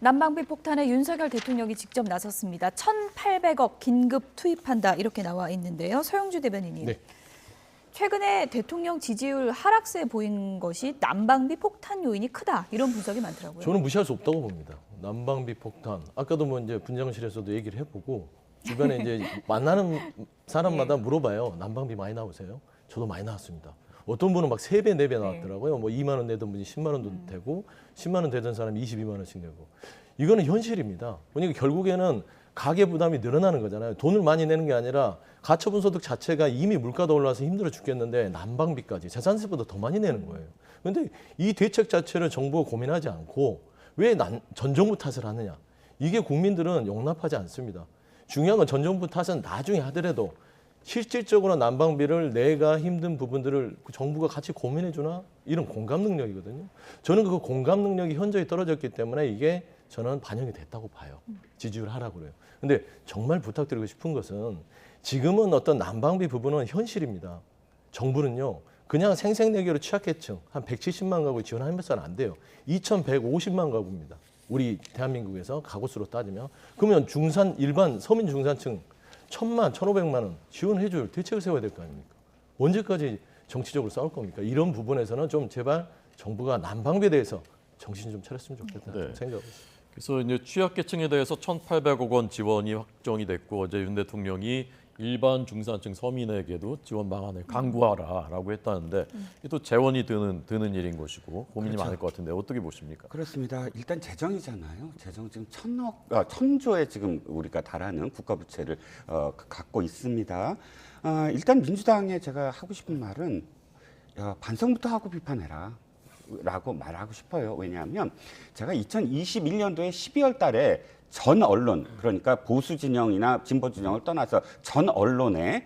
난방비 폭탄에 윤석열 대통령이 직접 나섰습니다. 1,800억 긴급 투입한다 이렇게 나와 있는데요. 서영주 대변인님. 네. 최근에 대통령 지지율 하락세 보인 것이 난방비 폭탄 요인이 크다 이런 분석이 많더라고요. 저는 무시할 수 없다고 봅니다. 난방비 폭탄. 아까도 뭐 이제 분장실에서도 얘기를 해보고 주변에 이제 만나는 사람마다 물어봐요. 난방비 많이 나오세요? 저도 많이 나왔습니다. 어떤 분은 막 3배, 4배 나왔더라고요. 뭐 2만 원 내던 분이 10만 원도 되고 10만 원 되던 사람이 22만 원씩 내고. 이거는 현실입니다. 그러니까 결국에는 가계 부담이 늘어나는 거잖아요. 돈을 많이 내는 게 아니라 가처분 소득 자체가 이미 물가도 올라서 힘들어 죽겠는데 난방비까지 재산세보다 더 많이 내는 거예요. 그런데 이 대책 자체를 정부가 고민하지 않고 왜 전 정부 탓을 하느냐. 이게 국민들은 용납하지 않습니다. 중요한 건 전 정부 탓은 나중에 하더라도 실질적으로 난방비를 내가 힘든 부분들을 정부가 같이 고민해 주나? 이런 공감 능력이거든요. 저는 그 공감 능력이 현저히 떨어졌기 때문에 이게 저는 반영이 됐다고 봐요. 지지율 하라고 그래요. 근데 정말 부탁드리고 싶은 것은 지금은 어떤 난방비 부분은 현실입니다. 정부는요. 그냥 생색내기로 취약계층 한 170만 가구 지원하면서는 안 돼요. 2,150만 가구입니다. 우리 대한민국에서 가구 수로 따지면. 그러면 일반 서민 중산층 1,000만, 1,500만 원 지원해 줄 대책을 세워야 될 거 아닙니까? 언제까지 정치적으로 싸울 겁니까? 이런 부분에서는 좀 제발 정부가 난방비에 대해서 정신 좀 차렸으면 좋겠다 생각하고 있습니다. 그래서 이제 취약계층에 대해서 1,800억 원 지원이 확정이 됐고 어제 윤 대통령이 일반 중산층 서민에게도 지원 방안을 강구하라라고 했다는데 또 재원이 드는 일인 것이고 고민이 그렇죠. 많을 것 같은데 어떻게 보십니까? 그렇습니다. 일단 재정이잖아요. 재정 지금 1,000조에 지금 우리가 달하는 국가부채를 갖고 있습니다. 일단 민주당에 제가 하고 싶은 말은 반성부터 하고 비판해라. 라고 말하고 싶어요. 왜냐하면 제가 2021년도에 12월 달에 전 언론, 그러니까 보수 진영이나 진보 진영을 떠나서 전 언론의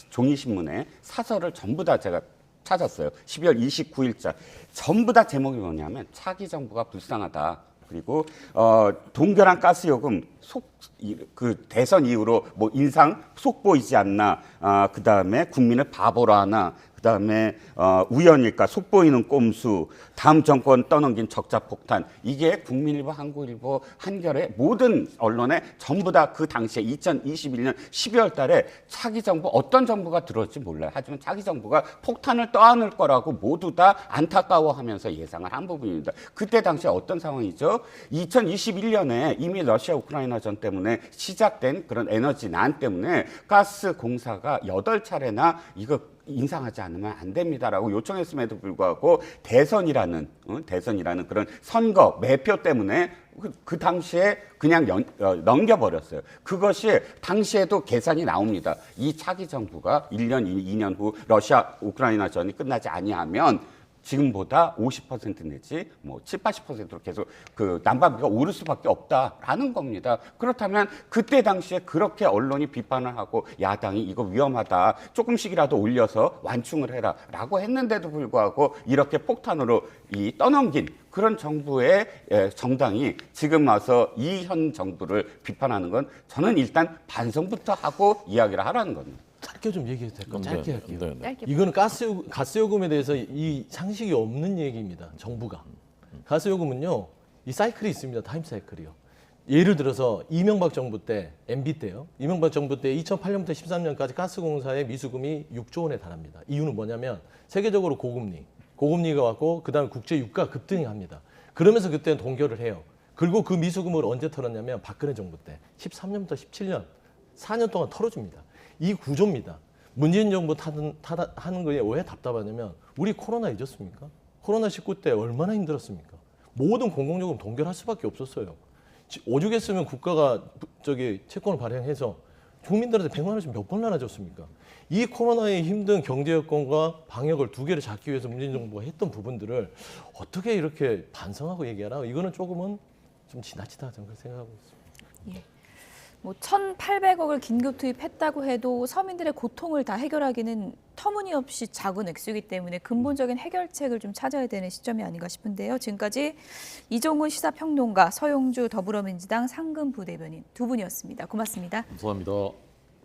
종이신문에 사설을 전부 다 제가 찾았어요. 12월 29일자. 전부 다 제목이 뭐냐면 차기 정부가 불쌍하다. 그리고 동결한 가스요금 그 대선 이후로 뭐 인상 속보이지 않나. 그다음에 국민을 바보로 하나. 그다음에 우연일까 속보이는 꼼수, 다음 정권 떠넘긴 적자 폭탄. 이게 국민일보, 한국일보, 한겨레 모든 언론에 전부 다 그 당시에 2021년 12월 달에 차기 정부 어떤 정부가 들어올지 몰라요. 하지만 차기 정부가 폭탄을 떠안을 거라고 모두 다 안타까워하면서 예상을 한 부분입니다. 그때 당시에 어떤 상황이죠? 2021년에 이미 러시아 우크라이나 전 때문에 시작된 그런 에너지 난 때문에 가스 공사가 8차례나 이거 인상하지 않으면 안 됩니다라고 요청했음에도 불구하고 대선이라는 그런 선거 매표 때문에 그 당시에 그냥 넘겨버렸어요. 그것이 당시에도 계산이 나옵니다. 이 차기 정부가 1년, 2년 후 러시아 우크라이나 전이 끝나지 아니하면 지금보다 50% 내지 뭐 7, 80%로 계속 그 난방비가 오를 수밖에 없다라는 겁니다. 그렇다면 그때 당시에 그렇게 언론이 비판을 하고 야당이 이거 위험하다 조금씩이라도 올려서 완충을 해라라고 했는데도 불구하고 이렇게 폭탄으로 떠넘긴 그런 정부의 정당이 지금 와서 이 현 정부를 비판하는 건 저는 일단 반성부터 하고 이야기를 하라는 겁니다. 짧게 좀 얘기해도 될까요? 짧게 할게요. 짧게. 이거는 가스요금에 대해서 이 상식이 없는 얘기입니다. 정부가. 가스요금은요. 이 사이클이 있습니다. 타임 사이클이요. 예를 들어서 이명박 정부 때, MB 때요. 이명박 정부 때 2008년부터 13년까지 가스공사의 미수금이 6조 원에 달합니다. 이유는 뭐냐면 세계적으로 고금리가 왔고 그다음에 국제 유가 급등이 합니다. 그러면서 그때는 동결을 해요. 그리고 그 미수금을 언제 털었냐면 박근혜 정부 때 13년부터 17년 4년 동안 털어줍니다. 이 구조입니다. 문재인 정부 하는 거에 왜 답답하냐면 우리 코로나 잊었습니까? 코로나19 때 얼마나 힘들었습니까? 모든 공공요금 동결할 수밖에 없었어요. 오죽했으면 국가가 채권을 발행해서 국민들한테 100만 원씩 몇 번 나눠줬습니까? 이 코로나의 힘든 경제 여건과 방역을 두 개를 잡기 위해서 문재인 정부가 했던 부분들을 어떻게 이렇게 반성하고 얘기하나? 이거는 조금은 좀 지나치다 저는 생각하고 있습니다. 예. 뭐 1,800억을 긴급 투입했다고 해도 서민들의 고통을 다 해결하기는 터무니없이 작은 액수이기 때문에 근본적인 해결책을 좀 찾아야 되는 시점이 아닌가 싶은데요. 지금까지 이종훈 시사평론가, 서영주 더불어민주당 상근부대변인 두 분이었습니다. 고맙습니다. 감사합니다.